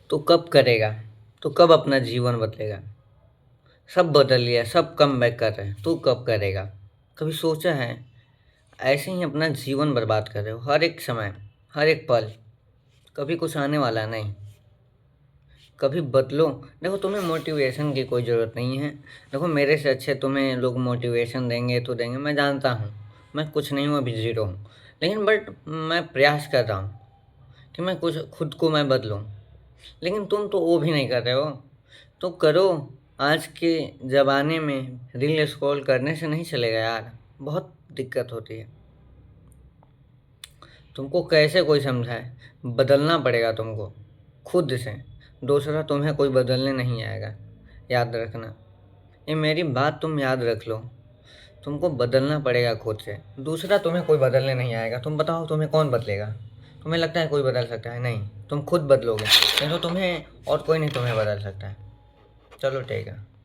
तू कब करेगा? तू कब अपना जीवन बदलेगा? सब बदल लिया, सब कमबैक कर रहे हैं, तू कब करेगा? कभी सोचा है? ऐसे ही अपना जीवन बर्बाद कर रहे हो, हर एक समय, हर एक पल। कभी कुछ आने वाला नहीं। कभी बदलो। देखो, तुम्हें मोटिवेशन की कोई ज़रूरत नहीं है। देखो, मेरे से अच्छे तुम्हें लोग मोटिवेशन देंगे तो देंगे, मैं जानता हूँ। मैं कुछ नहीं हूँ, अभी ज़ीरो हूँ। लेकिन बट मैं प्रयास कर रहा हूँ कि मैं कुछ खुद को मैं बदलूँ। लेकिन तुम तो वो भी नहीं कर रहे हो। तो करो। आज के ज़माने में रील स्क्रॉल करने से नहीं चलेगा यार, बहुत दिक्कत होती है। तुमको कैसे कोई समझाए? बदलना पड़ेगा तुमको, खुद से। दूसरा तुम्हें कोई बदलने नहीं आएगा, याद रखना। ये मेरी बात तुम याद रख लो। तुमको बदलना पड़ेगा खुद से। दूसरा तुम्हें कोई बदलने नहीं आएगा। तुम बताओ, तुम्हें कौन बदलेगा? तुम्हें लगता है कोई बदल सकता है? नहीं, तुम खुद बदलोगे। नहीं तो तुम्हें और कोई नहीं तुम्हें बदल सकता है। चलो ठीक है।